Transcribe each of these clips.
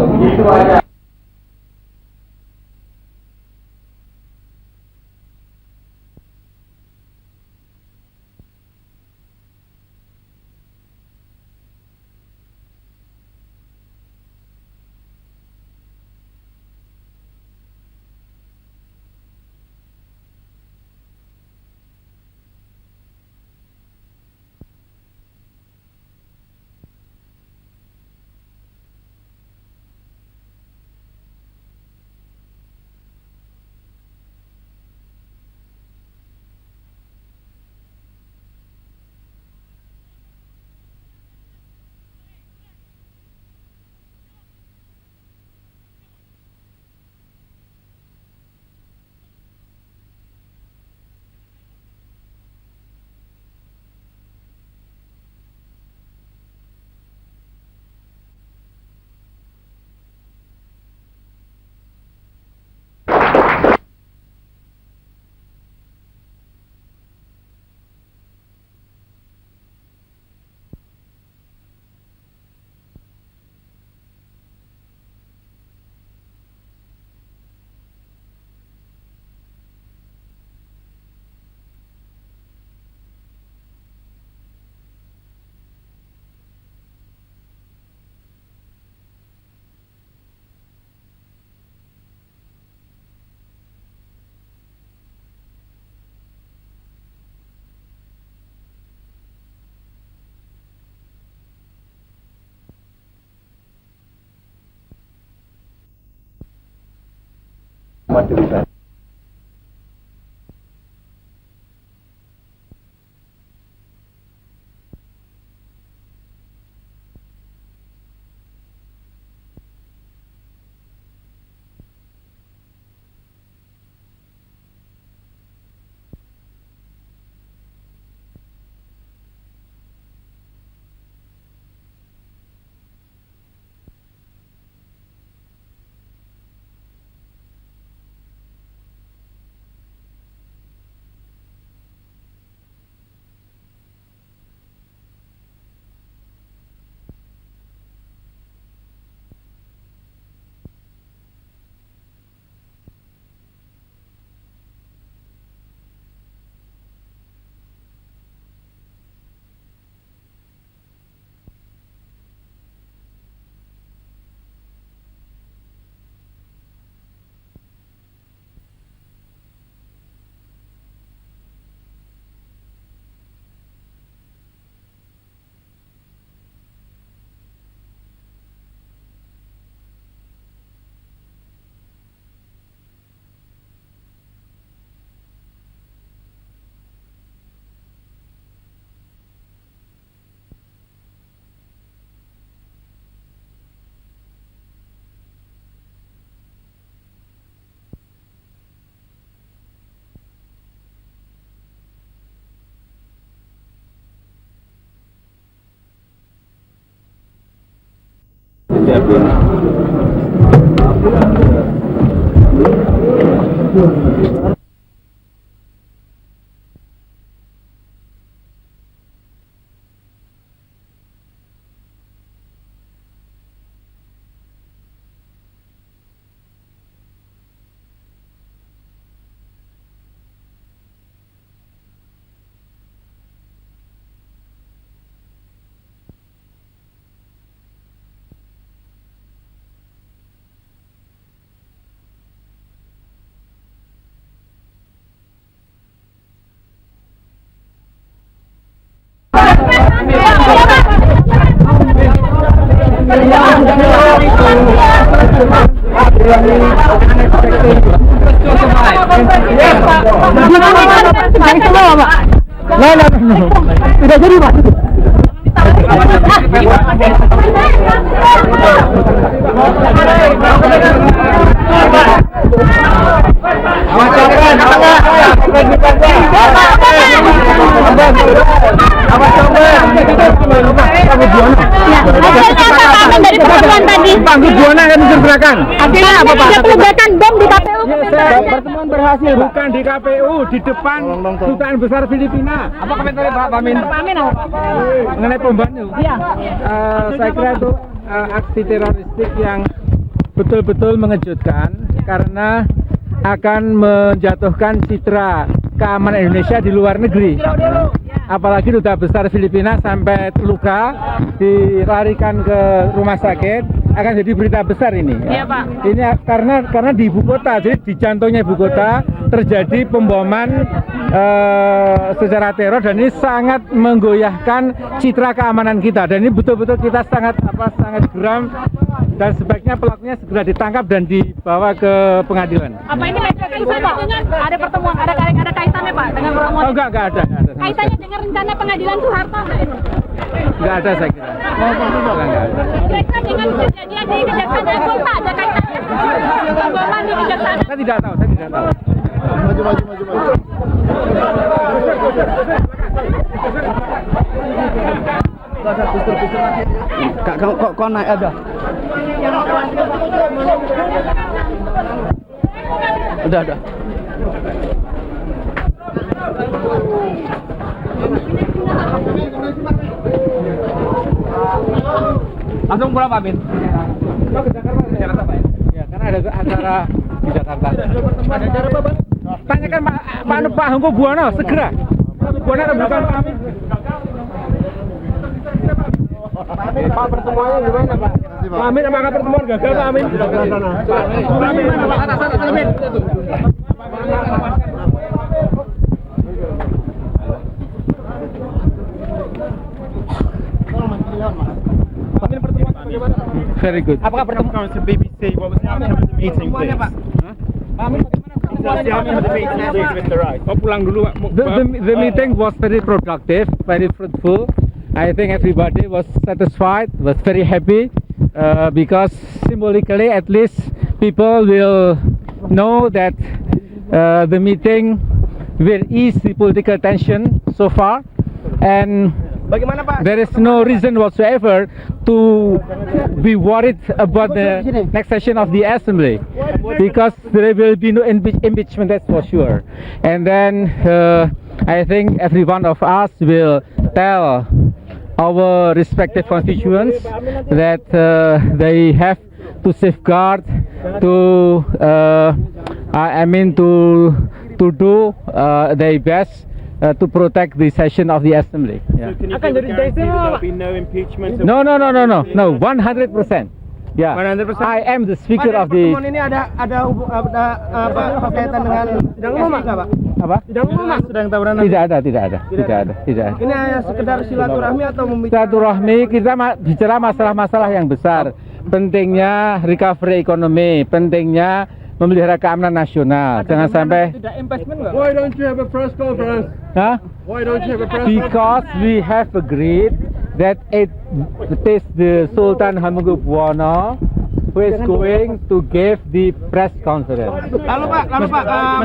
Gitu aja. Cerita. Tidak jadi Pak. Dari pertemuan tadi. Pak Buana akan mencurigakan. Hasilnya apa Pak? Peledakan bom di KPU. Pertemuan berhasil bukan di KPU, di depan Kedutaan Besar Filipina. Apa komentarnya Pak Pamin? Pak Amin apa? Mengenai pembantu. Iya. Saya kira itu aksi teroristik yang betul-betul mengejutkan karena akan menjatuhkan citra keamanan Indonesia di luar negeri. Apalagi duta besar Filipina sampai terluka dilarikan ke rumah sakit, akan jadi berita besar ini. Iya, Pak. Ini karena di ibu kota, jadi di jantungnya ibu kota terjadi pemboman secara teror, dan ini sangat menggoyahkan citra keamanan kita, dan ini betul-betul kita sangat geram, dan sebaiknya pelakunya segera ditangkap dan dibawa ke pengadilan. Apa ini ada pertemuan, ada kaitannya Pak dengan pertemuan? Oh, enggak ada. Kaitannya dengan rencana pengadilan Soeharto nggak ini? Enggak ada, saya kira. Enggak ada. Kira-kira dengan kejadian di Kejaksaan Agung Pak, ada kaitannya? Pemboman di Kejaksaan. Saya tidak tahu. Maju. Kak, kok naik ada? Udah. Langsung pulang Pak Amin. Ke Jakarta Pak ya? Ya, karena ada acara di Jakarta. Ada acara apa Bang? Tanyakan Pak Hongko Buwono segera. Buwono bukan Pak Amin. Pak, pertemuannya gimana Pak? Pak Amin sama pertemuan gagal Pak Amin. Pak Amin mana Pak? Atas Amin. Very good. Apakah pertemuan to BBC? What was the outcome of the meeting, please? Oh, pulang dulu Pak. The meeting was very productive, very fruitful. I think everybody was satisfied, was very happy, because symbolically at least people will know that the meeting will ease the political tension so far, and Bagaimana Pak? there is no reason whatsoever to be worried about the next session of the assembly, because there will be no impeachment, that's for sure. And then I think every one of us will tell our respective constituents that they have to safeguard, to to do their best to protect the session of the assembly. Yeah. So can you give a guarantee that there'll be no impeachment? No, 100%. Yeah. 100%? I am the speaker of the. Pertemuan ini ada apa kaitan dengan sidang umum Pak? Apa? Sidang umum Mas? Sedang tawuran. Tidak ada. Ini hanya sekedar silaturahmi atau membicarakan? Silaturahmi, kita bicara masalah-masalah yang besar. Pentingnya recovery ekonomi, pentingnya memelihara keamanan nasional. Jangan sampai. Why don't you have a press conference? Huh? Why don't you have a press Because we have agreed that it is the Sultan Hamengkubuwono who is going to give the press conference. Lalu Pak,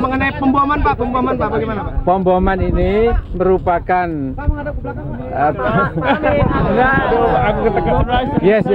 mengenai pemboman bagaimana Pak? Pemboman ini merupakan yes.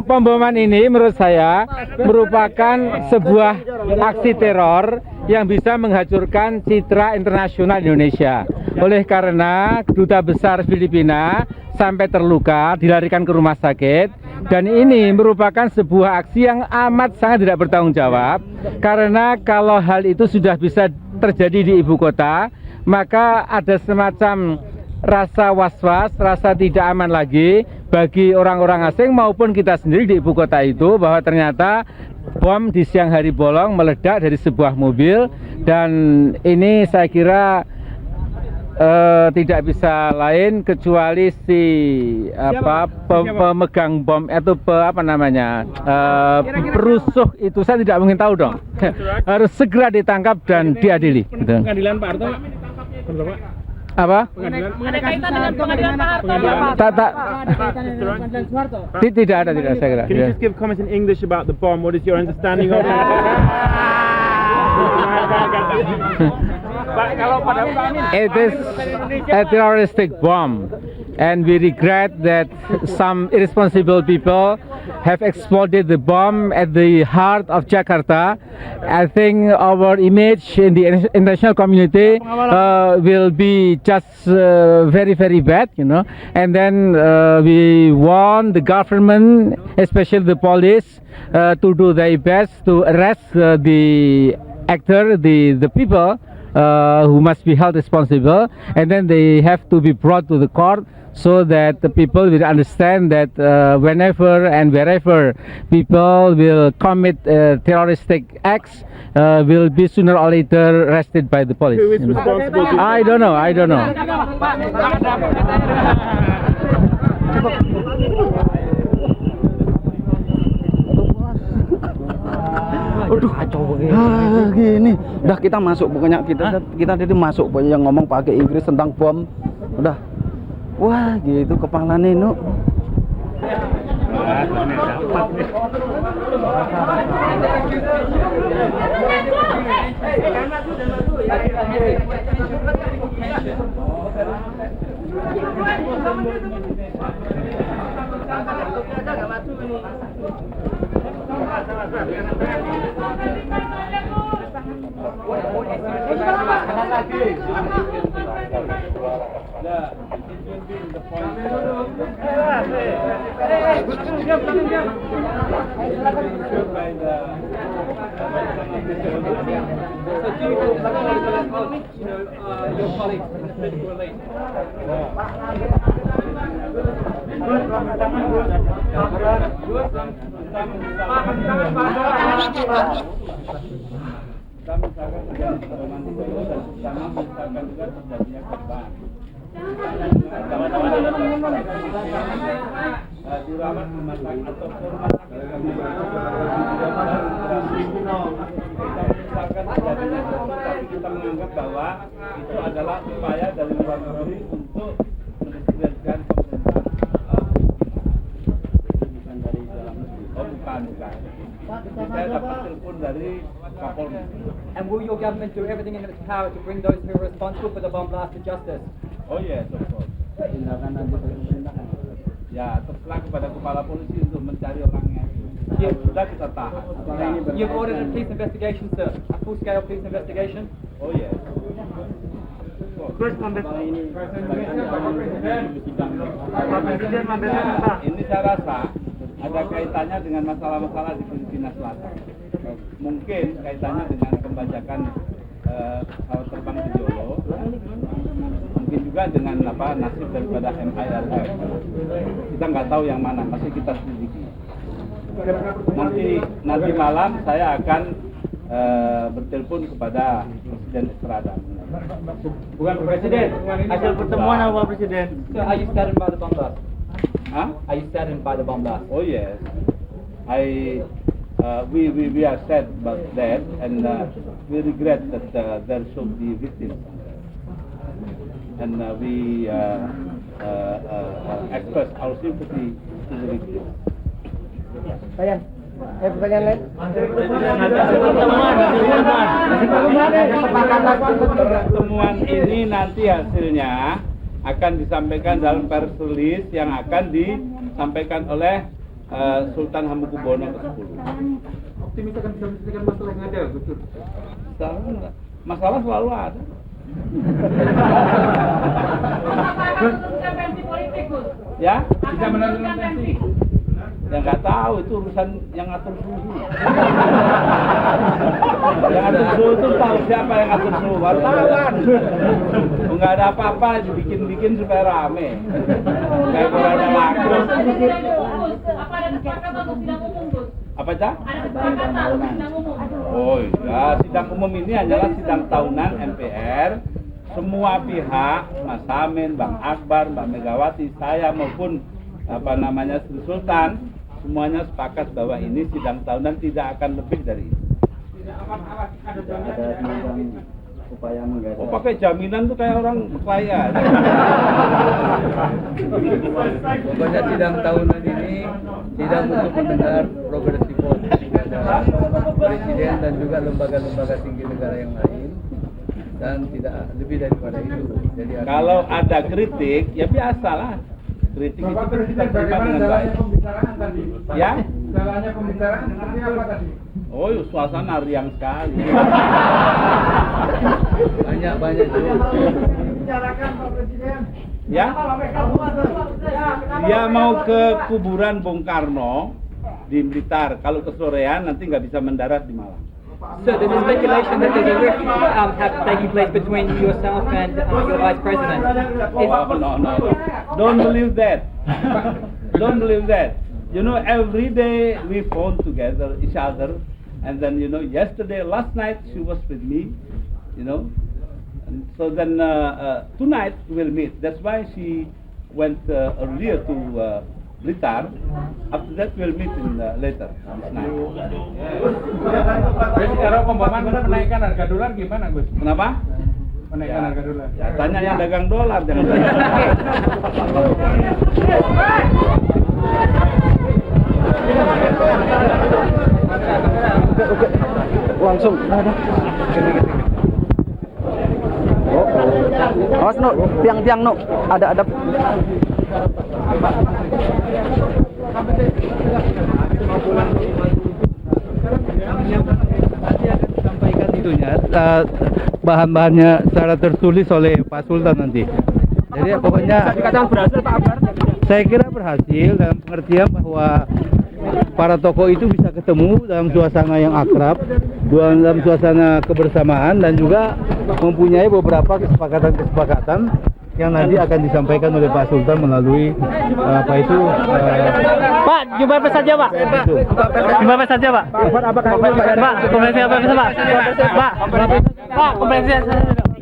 Pemboman ini menurut saya merupakan sebuah aksi teror yang bisa menghancurkan citra internasional Indonesia. Oleh karena duta besar Filipina sampai terluka, dilarikan ke rumah sakit, dan ini merupakan sebuah aksi yang amat sangat tidak bertanggung jawab, karena kalau hal itu sudah bisa terjadi di ibu kota, maka ada semacam rasa was-was, rasa tidak aman lagi bagi orang-orang asing maupun kita sendiri di ibu kota itu, bahwa ternyata bom di siang hari bolong meledak dari sebuah mobil, dan ini saya kira tidak bisa lain kecuali si pemegang bom itu perusuh itu, saya tidak mungkin tahu dong. Harus segera ditangkap dan diadili. Pengadilan Pak Harto. Apa? Ada kaitan dengan pengadilan Pak Harto? Tidak ada saya kira. Can you just give comments in English about the bomb? What is your understanding of it? It is a terroristic bomb and we regret that some irresponsible people have exploded the bomb at the heart of Jakarta. I think our image in the international community will be just very, very bad, you know. And then we want the government, especially the police, to do their best to arrest the actor, the people who must be held responsible, and then they have to be brought to the court so that the people will understand that whenever and wherever people will commit terroristic acts, will be sooner or later arrested by the police. Who is responsible? I don't know. Aduh, gini. Udah kita masuk pokoknya kita tadi masuk pokoknya yang ngomong pakai Inggris tentang bom. Udah. Wah, gitu kepala Nino. Kita menganggap bahwa itu adalah upaya dari luar negeri untuk mendiskreditkan pemerintah. Bukan dari dalam negeri. Oh, bukan. Saya dapat telepon dari Kapolri. And will your government do everything in its power to bring those who are responsible for the bomb blast to justice? Oh yes, of course. Ya, terserah kepada kepala polisi untuk mencari orangnya. Ya, sudah kita tahan. You've ordered a police investigation, sir. A full-scale police investigation. Oh yes. Ini saya rasa ada kaitannya dengan masalah-masalah di Filipina Selatan. Mungkin kaitannya dengan pembajakan pesawat terbang di Jolo. Mungkin juga dengan nasib daripada MIRF. Kita nggak tahu yang mana, masih kita selidiki. Nanti malam saya akan bertelepon kepada Presiden Estrada. Bukan Presiden. Hasil pertemuan apa Presiden? So are you saddened by the bomb blast? Huh? Are you saddened by the bomb blast? Oh yes. We are sad about that, and we regret that there should be victims. And we express our sympathy to the victims. Pertanyaan lain? Pertemuan ini nanti hasilnya akan disampaikan dalam press release yang akan disampaikan oleh Sultan Hamengkubuwono ke-10. Optimis akan bisa menyelesaikan masalah yang ada, betul? Masalah selalu ada. Ya? Bisa menentukan tensi. Ya nggak tahu, itu urusan yang ngatur suhu. Yang ngatur suhu itu tahu siapa yang ngatur suhu, wartawan. Nggak ada apa-apa, dibikin-bikin supaya rame. Kayak kurangnya laku. Apa ada kesepakatan untuk sidang umum, Gus? Apa cak? Ada kesepakatan untuk sidang umum. Oh iya, sidang umum ini hanyalah sidang tahunan MPR. Semua pihak, Mas Samin, Bang Akbar, Mbak Megawati, saya maupun Sri Sultan, semuanya sepakat bahwa ini sidang tahunan tidak akan lebih dari itu. Ada semacam upaya menggagas. Oh, pakai jaminan tuh kayak orang kaya. Pokoknya sidang tahunan ini sidang untuk mendengar progres report dari Presiden dan juga lembaga-lembaga tinggi negara yang lain dan tidak lebih daripada itu. Jadi Kalau ada kritik, ya biasalah. Kritik itu kan kita terima dengan baik. Ya? Jalannya pembicaraan seperti apa tadi? Oh, suasana riang sekali. banyak juga. Bicarakan Pak Presiden. Ya? Dia mau ke kuburan Bung Karno di Blitar. Kalau kesorean nanti nggak bisa mendarat di Malang. So there's a speculation that there's a rift taking place between yourself and your vice president. Oh, no. Don't believe that. Don't believe that. You know, every day we phone together each other, and then last night she was with me, and so then tonight we'll meet. That's why she went earlier to Blitar. After that we'll meet in later this night. Kalau pemboman menaikkan harga dolar gimana, Gus? Kenapa? Menaikkan harga dolar. Ya, tanya yang dagang dolar, jangan tanya. Langsung. Awas no, tiang-tiang no, ada. Nanti akan disampaikan itunya, bahan-bahannya secara tertulis oleh Pak Sultan nanti. Jadi pokoknya saya kira berhasil dalam pengertian bahwa para tokoh itu bisa ketemu dalam suasana yang akrab, dalam suasana kebersamaan, dan juga mempunyai beberapa kesepakatan yang nanti akan disampaikan oleh Pak Sultan melalui Pak, jumpa apa saja Pak? Jumpa apa saja Pak? Pak, konferensi apa saja Pak? Pak, konferensi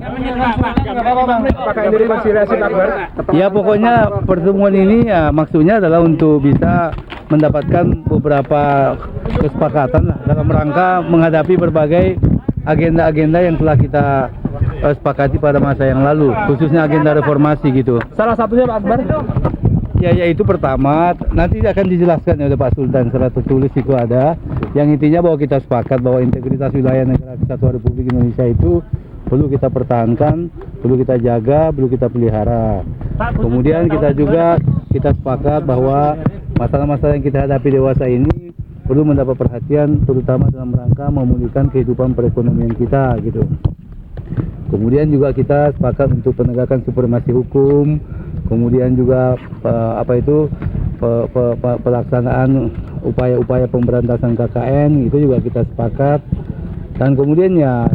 Apakah ini rekonsiliasi Akbar? Ya pokoknya pertemuan ini ya maksudnya adalah untuk bisa mendapatkan beberapa kesepakatan lah dalam rangka menghadapi berbagai agenda-agenda yang telah kita sepakati pada masa yang lalu, khususnya agenda reformasi gitu. Salah satunya Pak Akbar? Ya, yaitu pertama, nanti akan dijelaskan oleh Pak Sultan secara tertulis itu ada, yang intinya bahwa kita sepakat bahwa integritas wilayah negara kesatuan Republik Indonesia itu perlu kita pertahankan, perlu kita jaga, perlu kita pelihara. Kemudian kita sepakat bahwa masalah-masalah yang kita hadapi dewasa ini perlu mendapat perhatian, terutama dalam rangka memulihkan kehidupan perekonomian kita gitu. Kemudian juga kita sepakat untuk penegakan supremasi hukum, kemudian juga pelaksanaan upaya-upaya pemberantasan KKN itu juga kita sepakat. Dan kemudian ya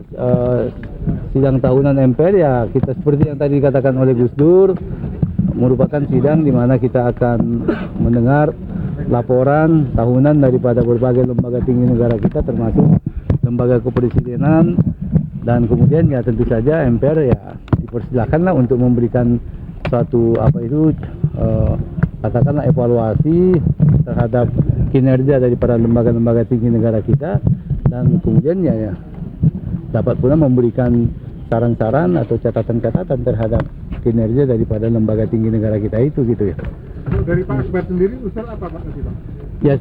sidang tahunan MPR ya kita seperti yang tadi dikatakan oleh Gus Dur, merupakan sidang di mana kita akan mendengar laporan tahunan daripada berbagai lembaga tinggi negara kita, termasuk lembaga kepresidenan. Dan kemudian ya tentu saja MPR ya dipersilakanlah untuk memberikan suatu katakanlah evaluasi terhadap kinerja daripada lembaga-lembaga tinggi negara kita, dan kemudian ya dapat pula memberikan saran-saran atau catatan-catatan terhadap kinerja daripada lembaga tinggi negara kita itu gitu ya. Dari Pak Akbar sendiri usul apa Pak nanti Pak? Ya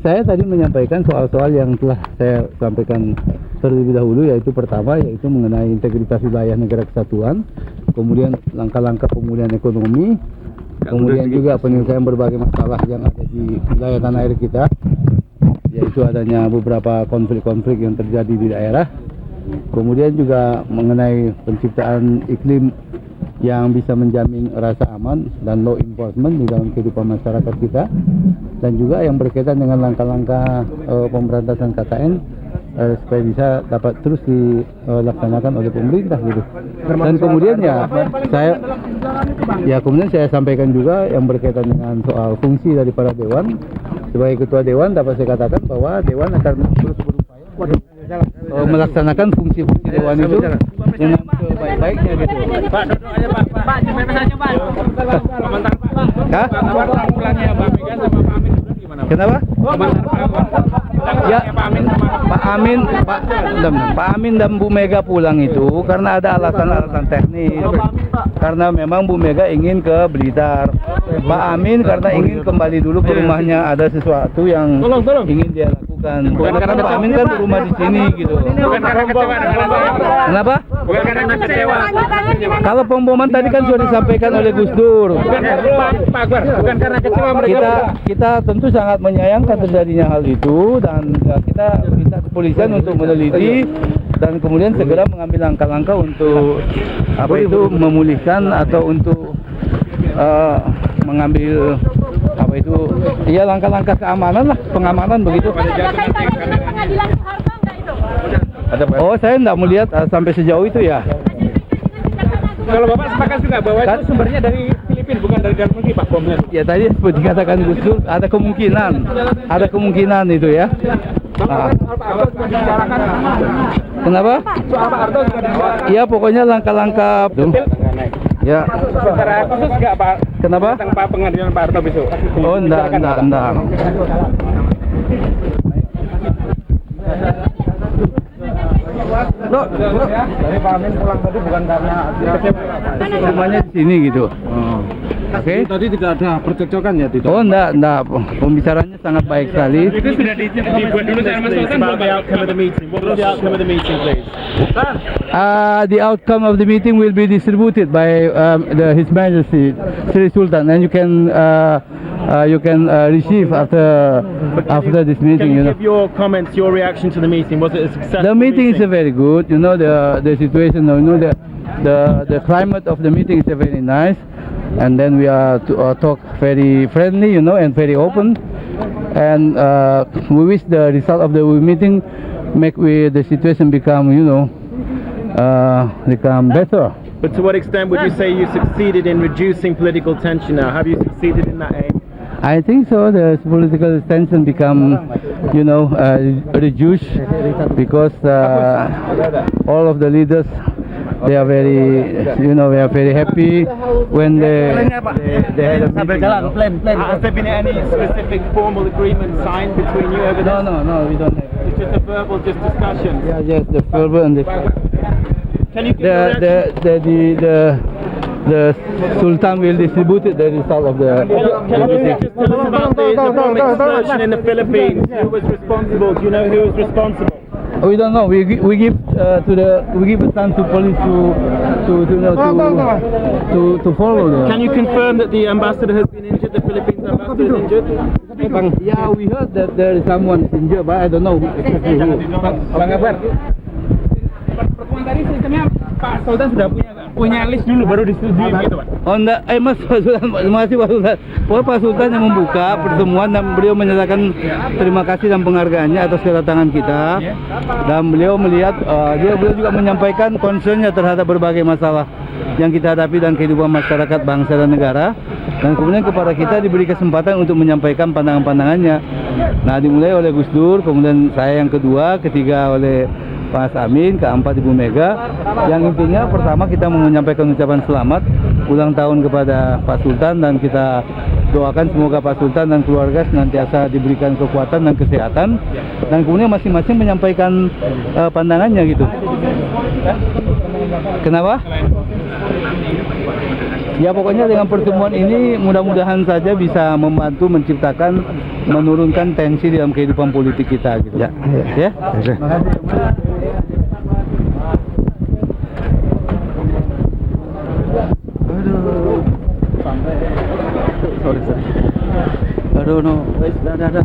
saya tadi menyampaikan soal-soal yang telah saya sampaikan terlebih dahulu, yaitu pertama yaitu mengenai integritas wilayah negara kesatuan, kemudian langkah-langkah pemulihan ekonomi, kemudian juga penyelesaian berbagai masalah yang ada di wilayah tanah air kita, yaitu adanya beberapa konflik-konflik yang terjadi di daerah, kemudian juga mengenai penciptaan iklim yang bisa menjamin rasa aman dan law enforcement di dalam kehidupan masyarakat kita, dan juga yang berkaitan dengan langkah-langkah pemberantasan KKN supaya bisa dapat terus dilaksanakan oleh pemerintah gitu. Dan kemudian kemudian saya sampaikan juga yang berkaitan dengan soal fungsi daripada Dewan. Sebagai Ketua Dewan dapat saya katakan bahwa Dewan akan terus berupaya melaksanakan fungsi-fungsi Dewan itu dengan sebaik-baiknya gitu. Pak, jumpa saja Pak. Komentar Pak. Hah? Pulangnya Pak Mega sama Pak Amin gimana? Kenapa? Ya, Pak Amin dan Bu Mega pulang itu karena ada alasan-alasan teknis. Karena memang Bu Mega ingin ke Blitar. Pak Amin karena ingin kembali dulu ke rumahnya, ada sesuatu yang ingin dia lakukan. bukan karena Pak Amin kan rumah di sini gitu. Bukan karena kecewa dengan saya. Kenapa? Bukan karena kecewa. Kalau pemboman tadi kan sudah disampaikan oleh Gus Dur. Bukan Pak Akbar, bukan karena kecewa mereka. Kita tentu sangat menyayangkan terjadinya hal itu dan kita minta kepolisian untuk meneliti dan kemudian segera mengambil langkah-langkah untuk apa itu memulihkan atau untuk mengambil apa itu ya langkah-langkah keamanan lah, pengamanan begitu. Ada kaitannya dengan pengadilan Soeharto enggak itu? Oh, saya enggak melihat sampai sejauh itu ya. Kalau Bapak sepakat juga bahwa itu sumbernya dari Filipina, bukan dari dalam negeri, Pak, bomnya. Ya tadi seperti dikatakan Gus Dur, ada kemungkinan itu ya. Kenapa? Soal Pak Harto juga ada. Ya pokoknya langkah-langkah. Ya. Secara khusus nggak Pak? Kenapa? Tentang Pak pengadilan Pak Harto besok. Oh enggak. Bro, Dari Pak Amin pulang tadi bukan karena rumahnya di sini gitu. Oke. Tadi tidak ada percekcokan ya, tidak? Oh enggak. Pembicaranya sangat baik sekali. Itu sudah dibuat dulu sama Sultan. About the outcome of the meeting. What was the outcome of the meeting, please? The outcome of the meeting will be distributed by His Majesty Sri Sultan, and you can receive after this meeting. Can you You know, give your comments, your reaction to the meeting? Was it a successful the meeting is very good. You know the situation. You know the climate of the meeting is very nice, and then we are talk very friendly. You know, and very open, and we wish the result of the meeting make the situation become become better. But to what extent would you say you succeeded in reducing political tension now? Have you succeeded in that aim? I think so. The political tension become, reduced because all of the leaders they are very happy when they had a meeting. Has there been any specific formal agreement signed between you over this? No, we don't have. It's just a verbal discussion. Yeah, just the fervor and Can you give your reaction? the Sultan will distribute the result of the Can you just tell us about the bomb explosion in the Philippines? Who was responsible? Do you know who was responsible? We don't know. We give a chance to police to follow them. Can you confirm that the ambassador has been injured? The Philippines ambassador is injured? Yeah, we heard that there is someone injured, but I don't know exactly who. Bang Akbar. Pertemuan tadi sistemnya Pak Sultan sudah punya list dulu baru disetujui gitu, Pak. Oh enggak, Mas Pak Sultan, terima kasih Pak Sultan. Pokoknya Pak Sultan yang membuka pertemuan dan beliau menyatakan terima kasih dan penghargaannya atas kedatangan kita. Dan beliau melihat, beliau juga menyampaikan concernnya terhadap berbagai masalah yang kita hadapi dan kehidupan masyarakat, bangsa dan negara. Dan kemudian kepada kita diberi kesempatan untuk menyampaikan pandangan-pandangannya. Nah, dimulai oleh Gus Dur, kemudian saya yang kedua, ketiga oleh Mas Amin, keempat Ibu Mega. Yang intinya pertama kita mau menyampaikan ucapan selamat ulang tahun kepada Pak Sultan dan kita doakan semoga Pak Sultan dan keluarga senantiasa diberikan kekuatan dan kesehatan. Dan kemudian masing-masing menyampaikan pandangannya gitu. Kenapa? Ya pokoknya dengan pertemuan ini mudah-mudahan saja bisa membantu menciptakan, menurunkan tensi dalam kehidupan politik kita gitu. Ya. Aduh, no. Dah.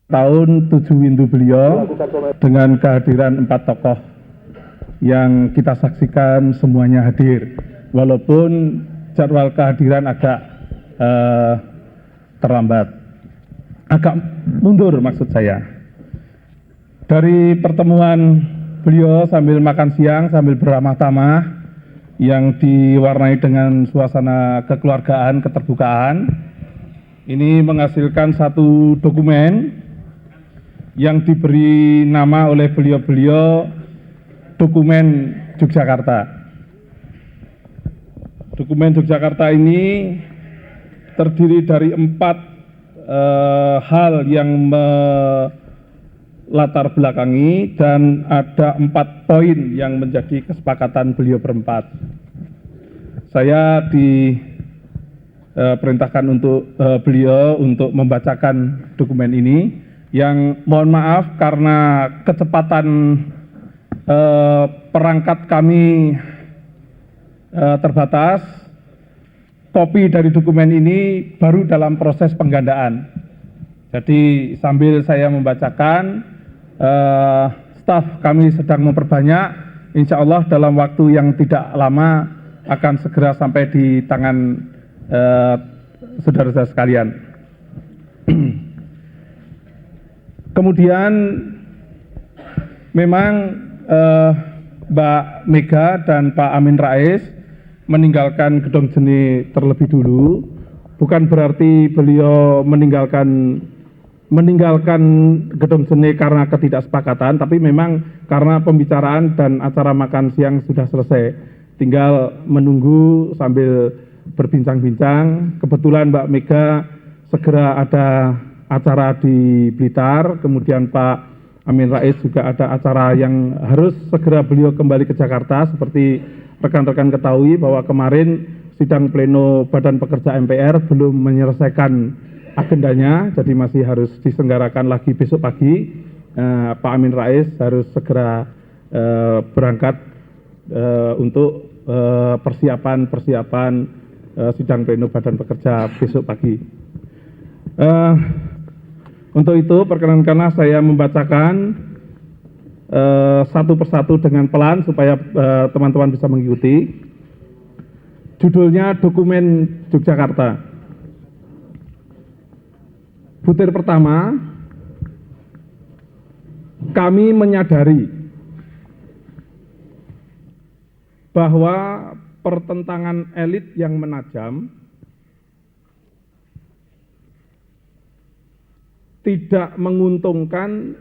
Tahun 7 Windu beliau dengan kehadiran 4 tokoh yang kita saksikan semuanya hadir, walaupun jadwal kehadiran agak terlambat, agak mundur maksud saya. Dari pertemuan beliau sambil makan siang, sambil beramah tamah yang diwarnai dengan suasana kekeluargaan, keterbukaan, ini menghasilkan satu dokumen yang diberi nama oleh beliau-beliau dokumen Yogyakarta. Dokumen Yogyakarta ini terdiri dari 4 hal yang melatar belakangi dan ada 4 poin yang menjadi kesepakatan beliau berempat. Saya diperintahkan untuk beliau untuk membacakan dokumen ini yang mohon maaf karena kecepatan perangkat kami terbatas. Kopi dari dokumen ini baru dalam proses penggandaan. Jadi sambil saya membacakan, staf kami sedang memperbanyak. Insya Allah dalam waktu yang tidak lama akan segera sampai di tangan saudara-saudara sekalian. Kemudian memang Mbak Mega dan Pak Amin Rais meninggalkan Gedong Seni terlebih dulu. Bukan berarti beliau meninggalkan Gedong Seni karena ketidaksepakatan, tapi memang karena pembicaraan dan acara makan siang sudah selesai. Tinggal menunggu sambil berbincang-bincang. Kebetulan Mbak Mega segera ada acara di Blitar, kemudian Pak Amin Rais juga ada acara yang harus segera beliau kembali ke Jakarta. Seperti rekan-rekan ketahui bahwa kemarin sidang pleno Badan Pekerja MPR belum menyelesaikan agendanya, jadi masih harus diselenggarakan lagi besok pagi. Pak Amin Rais harus segera berangkat untuk persiapan sidang pleno Badan Pekerja besok pagi. Untuk itu perkenankanlah saya membacakan satu persatu dengan pelan supaya teman-teman bisa mengikuti. Judulnya Dokumen Yogyakarta. Butir pertama, kami menyadari bahwa pertentangan elit yang menajam tidak menguntungkan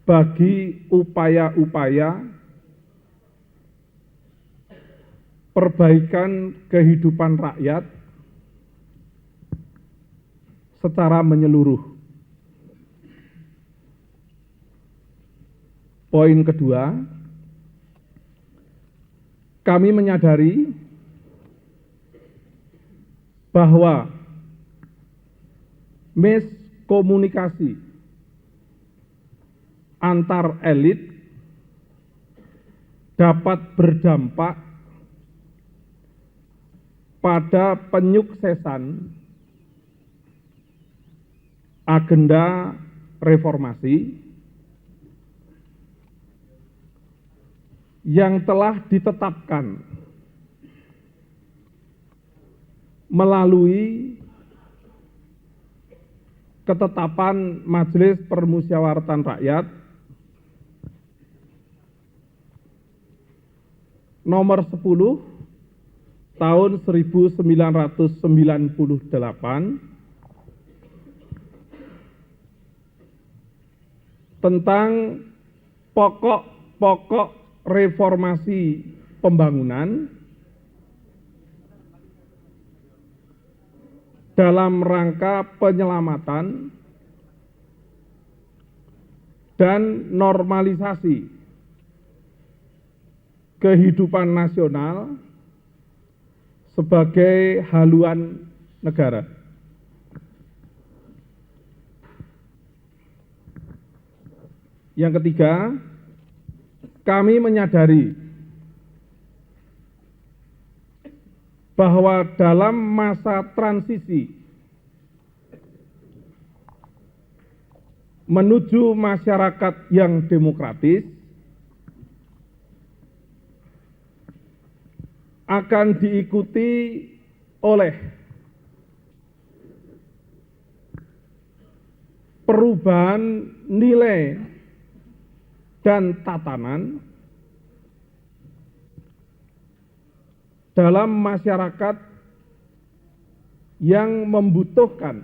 bagi upaya-upaya perbaikan kehidupan rakyat secara menyeluruh. Poin kedua, kami menyadari bahwa miskomunikasi antar elit dapat berdampak pada penyuksesan agenda reformasi yang telah ditetapkan melalui ketetapan Majelis Permusyawaratan Rakyat nomor 10 tahun 1998 tentang pokok-pokok reformasi pembangunan dalam rangka penyelamatan dan normalisasi kehidupan nasional sebagai haluan negara. Yang ketiga, kami menyadari bahwa dalam masa transisi menuju masyarakat yang demokratis akan diikuti oleh perubahan nilai dan tatanan dalam masyarakat yang membutuhkan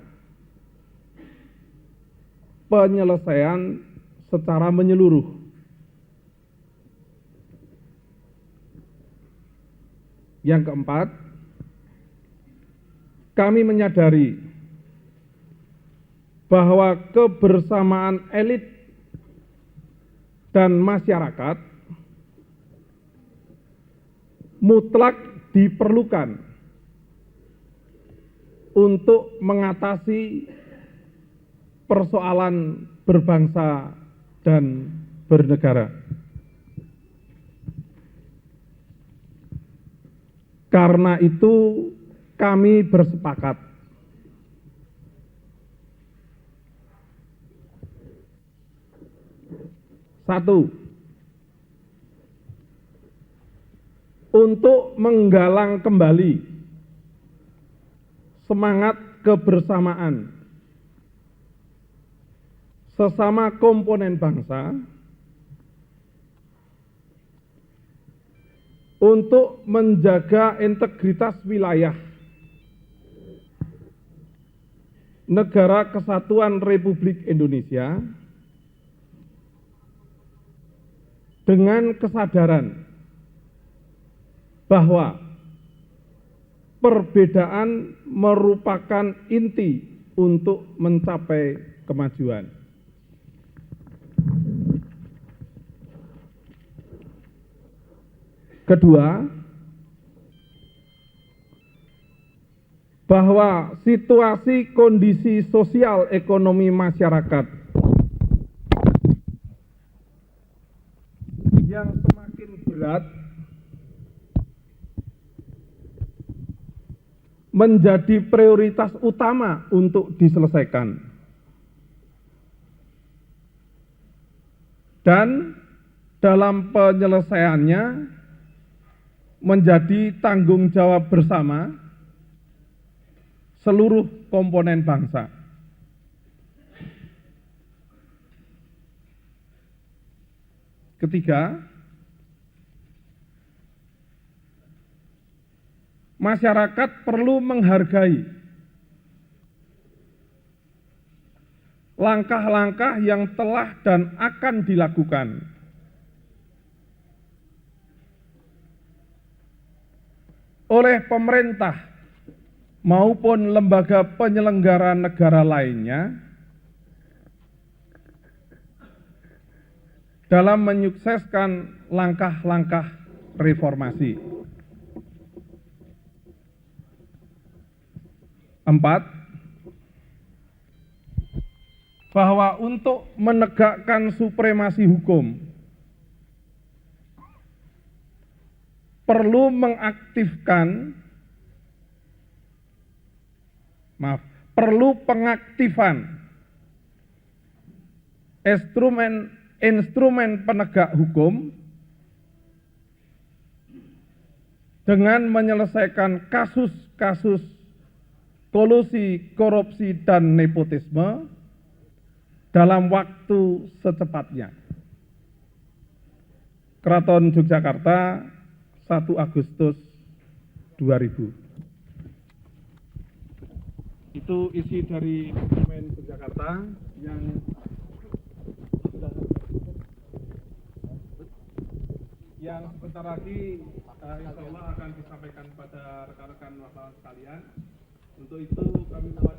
penyelesaian secara menyeluruh. Yang keempat, kami menyadari bahwa kebersamaan elit dan masyarakat mutlak diperlukan untuk mengatasi persoalan berbangsa dan bernegara. Karena itu kami bersepakat satu, untuk menggalang kembali semangat kebersamaan sesama komponen bangsa untuk menjaga integritas wilayah Negara Kesatuan Republik Indonesia dengan kesadaran bahwa perbedaan merupakan inti untuk mencapai kemajuan. Kedua, bahwa situasi kondisi sosial ekonomi masyarakat yang semakin berat menjadi prioritas utama untuk diselesaikan. Dan dalam penyelesaiannya menjadi tanggung jawab bersama seluruh komponen bangsa. Ketiga, masyarakat perlu menghargai langkah-langkah yang telah dan akan dilakukan oleh pemerintah maupun lembaga penyelenggara negara lainnya dalam menyukseskan langkah-langkah reformasi. 4, bahwa untuk menegakkan supremasi hukum perlu pengaktifan instrumen penegak hukum dengan menyelesaikan kasus-kasus kolusi, korupsi, dan nepotisme dalam waktu secepatnya. Keraton Yogyakarta, 1 Agustus 2000. Itu isi dari dokumen Yogyakarta yang sebentar lagi insya Allah akan disampaikan pada rekan-rekan wartawan sekalian. Untuk itu kami mohon